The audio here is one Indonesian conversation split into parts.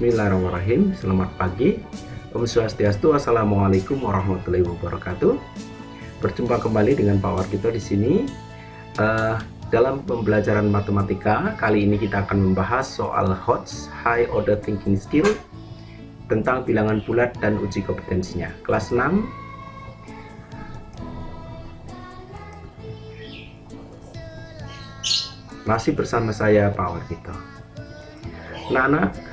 Bismillahirrahmanirrahim. Selamat pagi, Om Swastiastu, Assalamualaikum warahmatullahi wabarakatuh. Berjumpa kembali dengan Pak Warkito di sini. Dalam pembelajaran matematika kali ini kita akan membahas soal HOTS, High Order Thinking Skill, tentang bilangan bulat dan uji kompetensinya. Kelas 6. Masih bersama saya Pak Warkito. Anak-anak,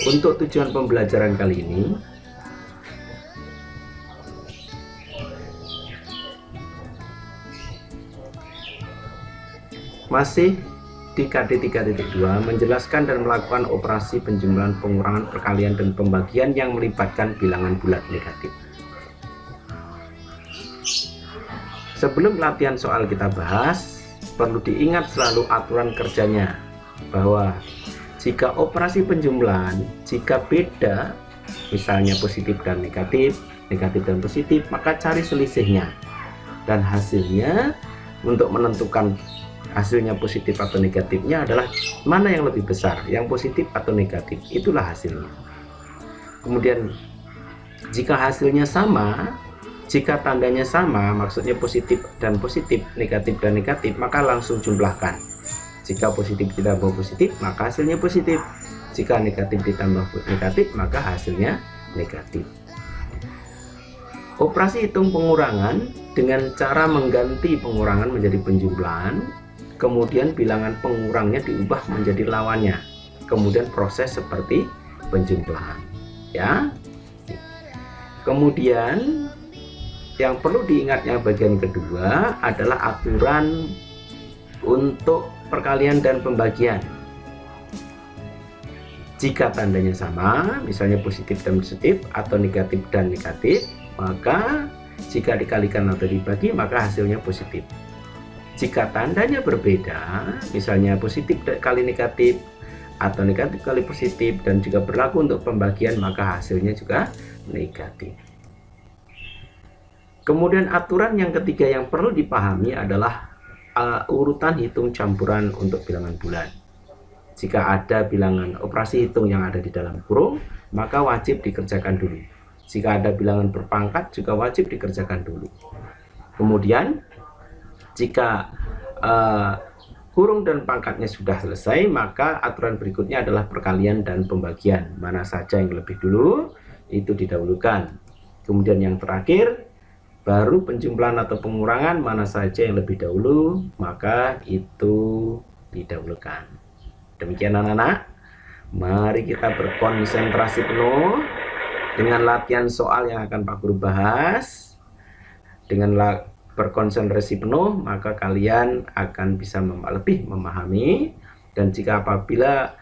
untuk tujuan pembelajaran kali ini masih di KD 3.2 menjelaskan dan melakukan operasi penjumlahan, pengurangan, perkalian, dan pembagian yang melibatkan bilangan bulat negatif. Sebelum latihan soal kita bahas, perlu diingat selalu aturan kerjanya, bahwa jika operasi penjumlahan, jika beda, misalnya positif dan negatif, negatif dan positif, maka cari selisihnya. Dan hasilnya, untuk menentukan hasilnya positif atau negatifnya adalah mana yang lebih besar, yang positif atau negatif, itulah hasilnya. Kemudian, jika hasilnya sama, jika tandanya sama, maksudnya positif dan positif, negatif dan negatif, maka langsung jumlahkan. Jika positif ditambah positif, maka hasilnya positif. Jika negatif ditambah negatif, maka hasilnya negatif. Operasi hitung pengurangan dengan cara mengganti pengurangan menjadi penjumlahan, kemudian bilangan pengurangnya diubah menjadi lawannya, kemudian proses seperti penjumlahan. Ya. Kemudian yang perlu diingatnya bagian kedua adalah aturan untuk perkalian dan pembagian. Jika tandanya sama, misalnya positif dan positif atau negatif dan negatif, maka jika dikalikan atau dibagi maka hasilnya positif. Jika tandanya berbeda, misalnya positif kali negatif atau negatif kali positif dan juga berlaku untuk pembagian, maka hasilnya juga negatif. Kemudian aturan yang ketiga yang perlu dipahami adalah urutan hitung campuran untuk bilangan bulat. Jika ada bilangan operasi hitung yang ada di dalam kurung, maka wajib dikerjakan dulu. Jika ada bilangan berpangkat juga wajib dikerjakan dulu. Kemudian jika kurung dan pangkatnya sudah selesai, maka aturan berikutnya adalah perkalian dan pembagian. Mana saja yang lebih dulu, itu didahulukan. Kemudian yang terakhir, baru penjumlahan atau pengurangan, mana saja yang lebih dahulu, maka itu didahulukan. Demikian anak-anak, mari kita berkonsentrasi penuh dengan latihan soal yang akan Pak Guru bahas. Dengan berkonsentrasi penuh, maka kalian akan bisa lebih memahami. Dan jika apabila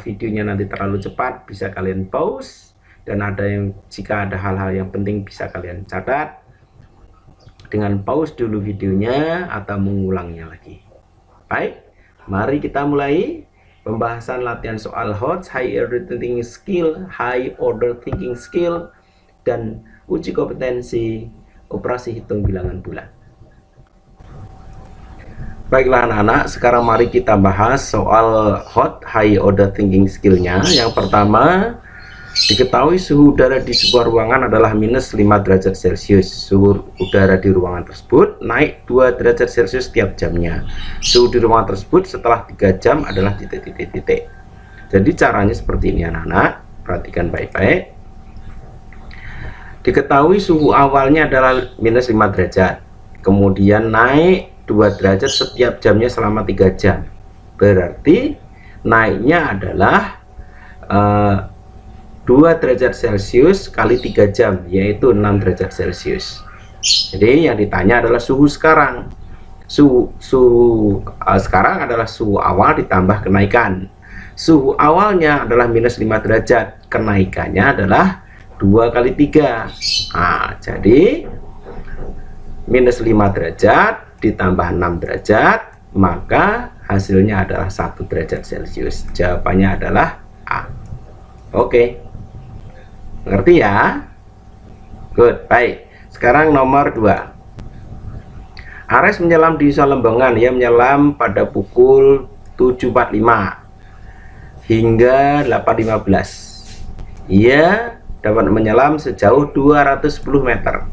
videonya nanti terlalu cepat, bisa kalian pause. Dan jika ada hal-hal yang penting bisa kalian catat dengan pause dulu videonya atau mengulangnya lagi. Baik, mari kita mulai pembahasan latihan soal HOTS, High Order Thinking Skill, High Order Thinking Skill, dan uji kompetensi operasi hitung bilangan bulat. Baiklah anak-anak, sekarang mari kita bahas soal HOT, High Order Thinking Skill-nya. Yang pertama, diketahui suhu udara di sebuah ruangan adalah minus 5 derajat Celcius. Suhu udara di ruangan tersebut naik 2 derajat Celcius setiap jamnya. Suhu di ruangan tersebut setelah 3 jam adalah titik-titik-titik. Jadi caranya seperti ini anak-anak, perhatikan baik-baik. Diketahui suhu awalnya adalah minus 5 derajat, kemudian naik 2 derajat setiap jamnya selama 3 jam. Berarti naiknya adalah 2 derajat Celcius kali 3 jam, yaitu 6 derajat Celcius. Jadi yang ditanya adalah suhu sekarang. Suhu sekarang adalah suhu awal ditambah kenaikan. Suhu awalnya adalah minus 5 derajat, kenaikannya adalah 2 kali 3. Nah, jadi minus 5 derajat ditambah 6 derajat, maka hasilnya adalah 1 derajat Celcius. Jawabannya adalah A. Oke. Ngerti ya? Good, baik. Sekarang nomor 2. Ares menyelam di Nusa Lembongan. Ia menyelam pada pukul 7.45. hingga 8.15. Ia dapat menyelam sejauh 210 meter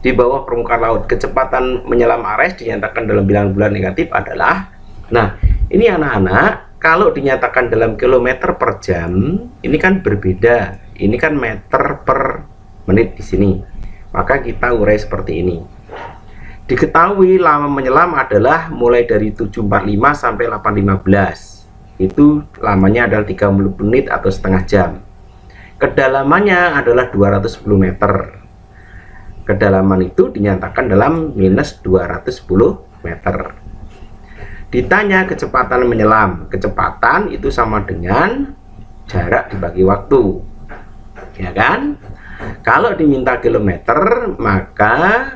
di bawah permukaan laut. Kecepatan menyelam Ares dinyatakan dalam bilangan bulan negatif adalah, nah ini anak-anak, kalau dinyatakan dalam kilometer per jam, ini kan berbeda. Ini kan meter per menit di sini. Maka kita urai seperti ini. Diketahui lama menyelam adalah mulai dari 7.45 sampai 8.15. Itu lamanya adalah 30 menit atau setengah jam. Kedalamannya adalah 210 meter. Kedalaman itu dinyatakan dalam minus 210 meter. Ditanya kecepatan menyelam. Kecepatan itu sama dengan jarak dibagi waktu, ya kan? Kalau diminta kilometer, maka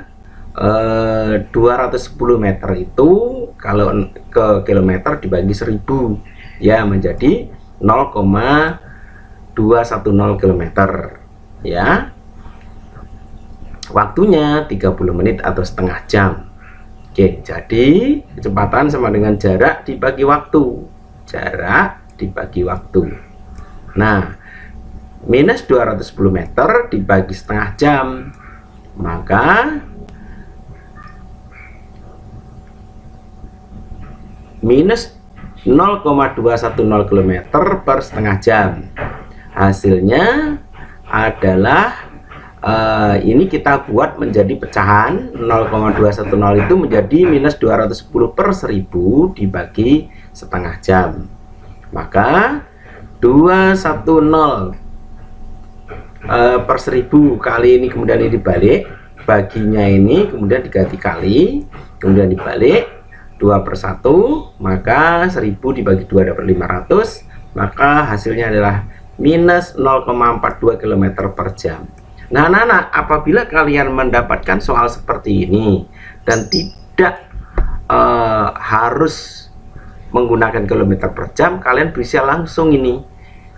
210 meter itu kalau ke kilometer dibagi 1000, ya menjadi 0,210 km, ya. Waktunya 30 menit atau setengah jam. Oke, jadi kecepatan sama dengan jarak dibagi waktu. Jarak dibagi waktu. Nah, minus 210 meter dibagi setengah jam, maka minus 0,210 km per setengah jam. Hasilnya adalah ini kita buat menjadi pecahan. 0,210 itu menjadi minus 210 per 1000 dibagi setengah jam. Maka 210 per 1000 kali ini, kemudian ini dibalik, baginya ini kemudian diganti kali, kemudian dibalik 2 per 1, maka 1000 dibagi 2 dapat 500, maka hasilnya adalah minus 0,42 km per jam. Nah anak-anak, apabila kalian mendapatkan soal seperti ini dan tidak harus menggunakan kilometer per jam, kalian bisa langsung ini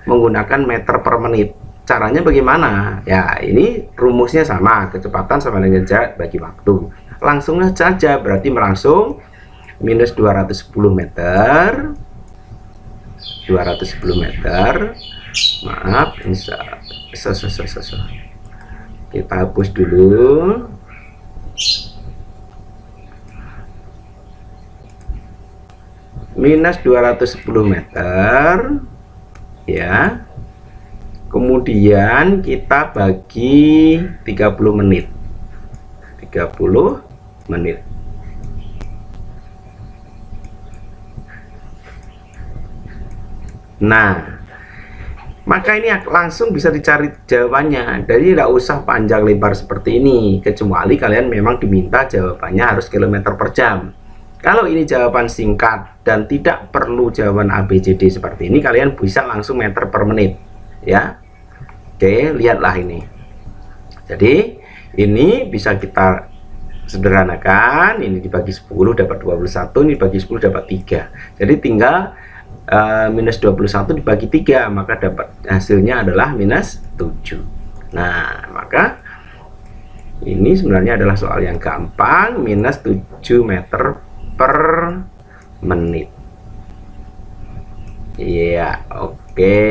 menggunakan meter per menit. Caranya bagaimana? Ya, ini rumusnya sama, kecepatan sama dengan jarak bagi waktu. Langsung saja, berarti langsung minus 210 meter, 210 meter, maaf, kita hapus dulu. Minus 210 meter, ya. Kemudian kita bagi 30 menit. 30 menit. Nah, maka ini langsung bisa dicari jawabannya. Jadi tidak usah panjang lebar seperti ini, kecuali kalian memang diminta jawabannya harus kilometer per jam. Kalau ini jawaban singkat dan tidak perlu jawaban ABCD seperti ini, kalian bisa langsung meter per menit, ya. Oke, lihatlah ini. Jadi ini bisa kita sederhanakan. Ini dibagi 10 dapat 21, ini dibagi 10 dapat 3. Jadi tinggal minus 21 dibagi 3, maka dapat hasilnya adalah minus 7. Nah, maka ini sebenarnya adalah soal yang gampang, minus 7 meter per menit. Iya, oke.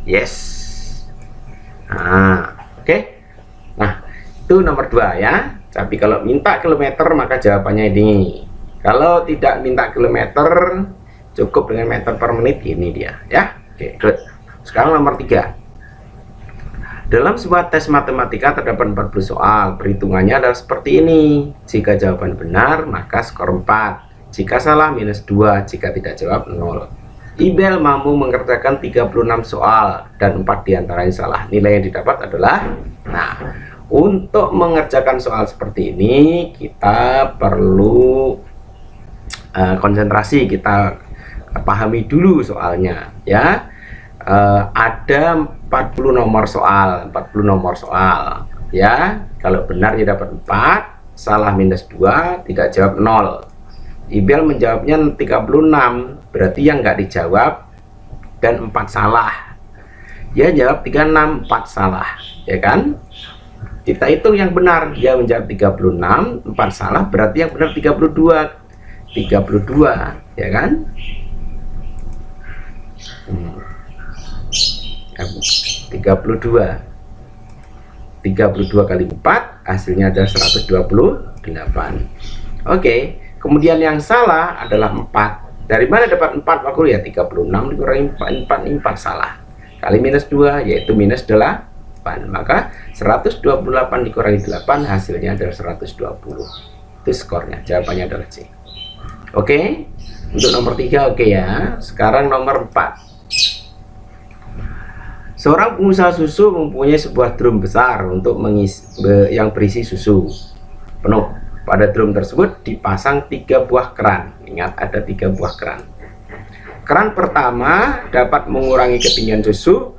Yes. Nah, oke. Nah, itu nomor 2 ya. Tapi kalau minta kilometer maka jawabannya ini. Kalau tidak minta kilometer, cukup dengan meter per menit, ini dia ya. Oke, good. Sekarang nomor 3. Dalam sebuah tes matematika terdapat 40 soal. Perhitungannya adalah seperti ini. Jika jawaban benar, maka skor 4. Jika salah, minus 2. Jika tidak jawab, 0. Ibel mampu mengerjakan 36 soal dan 4 diantaranya salah. Nilai yang didapat adalah, nah, untuk mengerjakan soal seperti ini kita perlu konsentrasi, kita pahami dulu soalnya ya. Ada 40 nomor soal, 40 nomor soal ya. Kalau benar dia dapat 4, salah minus 2, tidak jawab 0. Ibel menjawabnya 36, berarti yang nggak dijawab dan 4 salah. Dia jawab 36, 4 salah, ya kan? Kita hitung yang benar, dia menjawab 36, 4 salah, berarti yang benar 32, ya kan? 32 kali 4 hasilnya adalah 128. Oke, kemudian yang salah adalah 4. Dari mana dapat 4 Pak Guru? Ya 36 dikurangi 4 salah. Kali minus 2 yaitu minus 8. Maka 128 dikurangi 8 hasilnya adalah 120. Itu skornya. Jawabannya adalah C. Oke. Untuk nomor 3 oke ya. Sekarang nomor 4. Seorang pengusaha susu mempunyai sebuah drum besar untuk yang berisi susu penuh. Pada drum tersebut dipasang 3 buah keran. Ingat ada 3 buah keran. Keran pertama dapat mengurangi ketinggian susu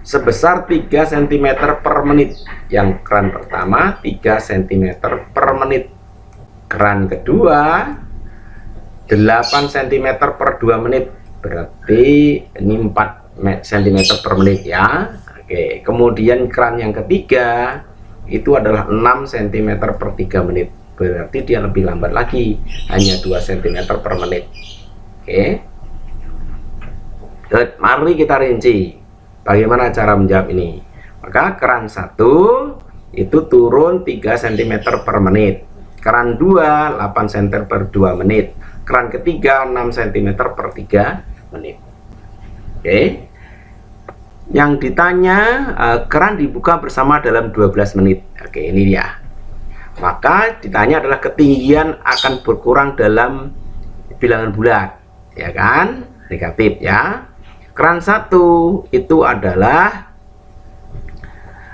sebesar 3 cm per menit. Yang keran pertama 3 cm per menit. Keran kedua 8 cm per 2 menit. Berarti ini 4 cm per menit ya. Oke, kemudian keran yang ketiga itu adalah 6 cm per 3 menit. Berarti dia lebih lambat lagi, hanya 2 cm per menit. Oke. Good. Mari kita rinci bagaimana cara menjawab ini. Maka keran 1 itu turun 3 cm per menit. Keran 2 8 cm per 2 menit. Keran ketiga 6 cm per 3 menit. Oke. Yang ditanya keran dibuka bersama dalam 12 menit. Oke, ini dia. Maka ditanya adalah ketinggian akan berkurang dalam bilangan bulat, ya kan? Negatif ya. Keran 1 itu adalah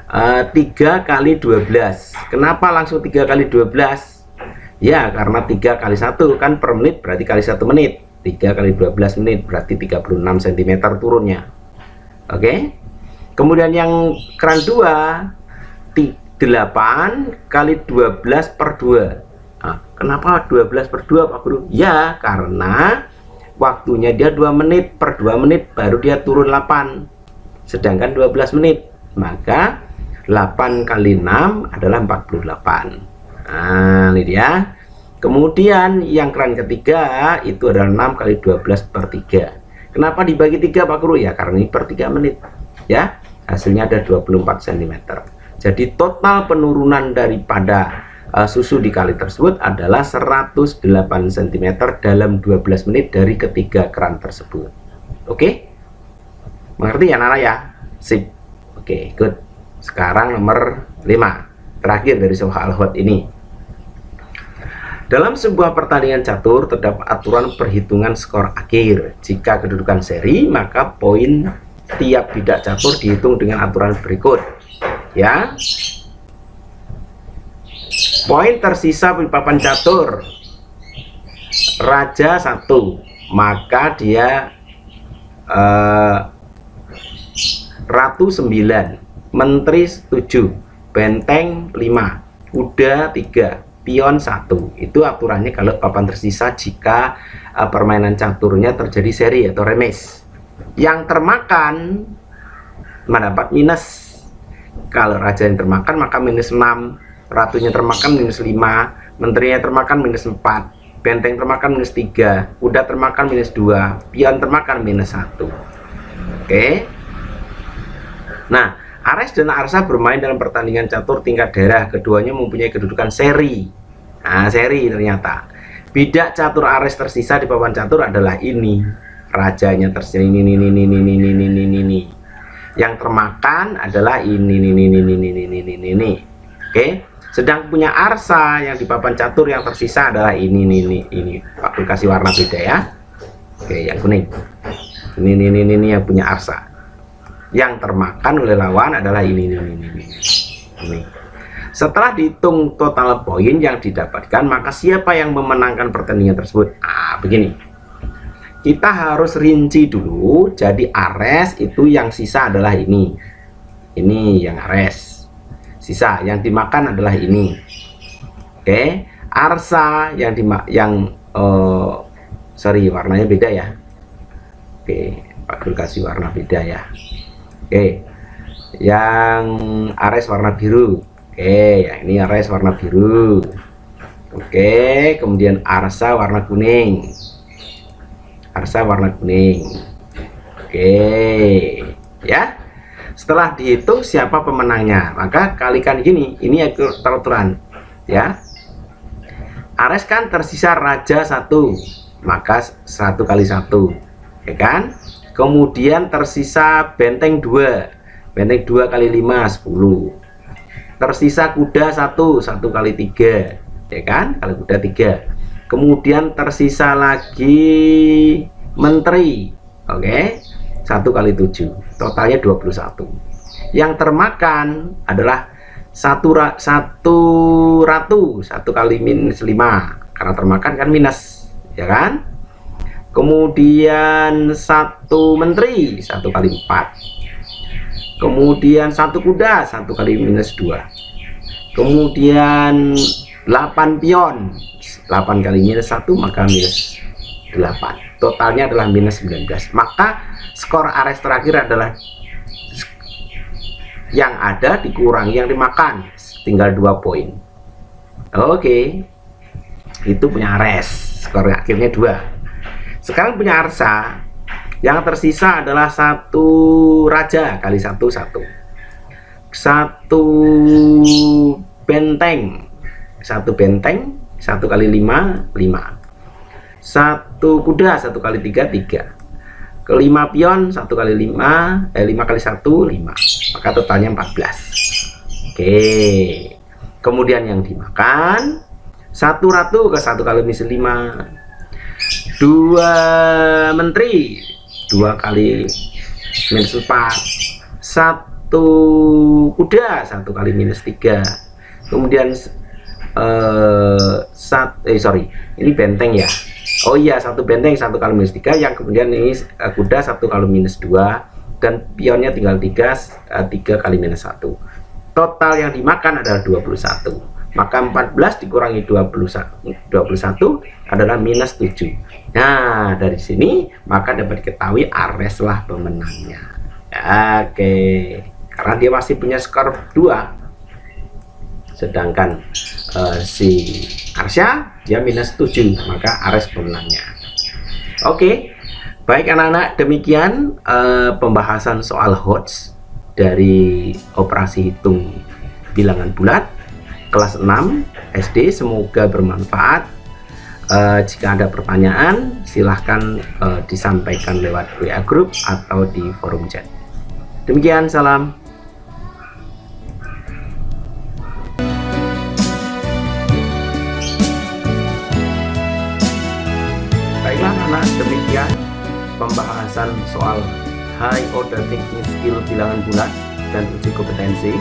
3 kali 12. Kenapa langsung 3 kali 12? Ya, karena 3 kali 1 kan per menit berarti kali 1 menit. 3 kali 12 menit berarti 36 cm turunnya. Oke. Kemudian yang keran 2 8 kali 12 per 2. Nah, kenapa 12 per 2 Pak Guru? Ya karena waktunya dia 2 menit, per 2 menit baru dia turun 8. Sedangkan 12 menit. Maka 8 kali 6 adalah 48. Nah ini dia. Kemudian yang keran ketiga itu adalah 6 kali 12 per 3. Kenapa dibagi 3 Pak Guru? Ya karena ini per 3 menit. Ya, hasilnya ada 24 cm. Jadi total penurunan daripada susu di kali tersebut adalah 108 cm dalam 12 menit dari ketiga keran tersebut. Oke? Mengerti ya Nana ya? Sip. Oke, good. Sekarang nomor 5. Terakhir dari soal hot ini. Dalam sebuah pertandingan catur terdapat aturan perhitungan skor akhir. Jika kedudukan seri, maka poin tiap bidak catur dihitung dengan aturan berikut. Ya. Poin tersisa di papan catur raja 1, maka dia ratu 9, menteri 7, benteng 5, kuda 3, pion 1. Itu aturannya kalau papan tersisa jika permainan caturnya terjadi seri atau remis. Yang termakan mendapat minus. Kalau raja yang termakan maka minus 6, ratunya termakan minus 5, menterinya termakan minus 4, benteng termakan minus 3, kuda termakan minus 2, pion termakan minus 1. Oke. Nah, Ares dan Arsa bermain dalam pertandingan catur tingkat daerah. Keduanya mempunyai kedudukan seri. Nah, seri ternyata. Bidak catur Ares tersisa di papan catur adalah ini. Rajanya tersisa ini. Yang termakan adalah ini. Oke. Sedang punya Arsa yang di papan catur yang tersisa adalah ini. Pak Guru kasih warna beda ya. Oke, yang kuning. Ini yang punya Arsa. Yang termakan oleh lawan adalah ini. Setelah dihitung total poin yang didapatkan, maka siapa yang memenangkan pertandingan tersebut? Begini. Kita harus rinci dulu. Jadi Ares itu yang sisa adalah ini. Ini yang Ares. Sisa yang dimakan adalah ini. Oke. Arsa warnanya beda ya. Oke, Pak Guru kasih warna beda ya. Oke, yang Ares warna biru. Oke, yang ini Ares warna biru. Oke, kemudian Arsa warna kuning. Arsa warna kuning. Oke, ya. Setelah dihitung siapa pemenangnya, maka kalikan gini, ini aturan, ya. Ares kan tersisa raja 1, maka 1 kali 1, ya kan. Kemudian tersisa benteng 2, benteng 2 kali 5, 10. Tersisa kuda 1, 1 kali 3, ya kan, kali kuda 3. Kemudian tersisa lagi menteri, oke, 1 kali 7, totalnya 21. Yang termakan adalah satu ratu, 1 kali -5, karena termakan kan minus, ya kan. Kemudian 1 menteri, 1 kali 4. Kemudian 1 kuda, 1 kali -2. Kemudian 8 pion, 8 kali -1, maka -8. Totalnya adalah -19. Maka skor Ares terakhir adalah yang ada dikurangi yang dimakan, tinggal 2 poin. Oke, itu punya Ares, skor akhirnya 2. Sekarang punya Arsa, yang tersisa adalah 1 raja kali 1, 1. 1 benteng, 1 benteng, 1 kali 5, 5. 1 kuda, 1 kali 3, 3. Ke-5 pion, 1 kali 5, 5 kali 1, 5. Maka totalnya 14. Oke. Kemudian yang dimakan 1 ratu ke 1 kali -5. 2 menteri, 2 kali -4. 1 kuda, 1 kali -3. Kemudian ini benteng ya. Oh iya, 1 benteng, 1 kali -3, yang kemudian ini kuda 1 kali -2, dan pionnya tinggal 3, 3 kali -1. Total yang dimakan adalah 21. Maka 14 dikurangi 21 adalah -7. Nah, dari sini maka dapat diketahui Ares lah pemenangnya. Oke, karena dia masih punya skor 2. Sedangkan si Arsya dia -7, maka Ares pemenangnya. Oke, baik anak-anak, demikian pembahasan soal HOTS dari operasi hitung bilangan bulat kelas 6 SD. Semoga bermanfaat. Jika ada pertanyaan silahkan disampaikan lewat WA group atau di forum chat. Demikian, salam. Baiklah anak, demikian pembahasan soal high order thinking skill bilangan bulat dan uji kompetensi.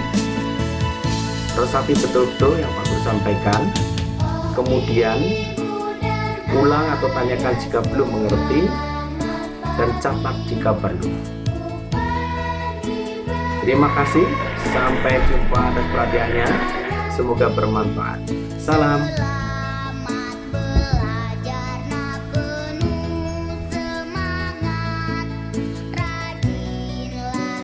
Resapi betul-betul yang Pak Guru sampaikan, kemudian ulang atau tanyakan jika belum mengerti, dan catat jika perlu. Terima kasih, sampai jumpa atas perhatiannya, semoga bermanfaat. Salam.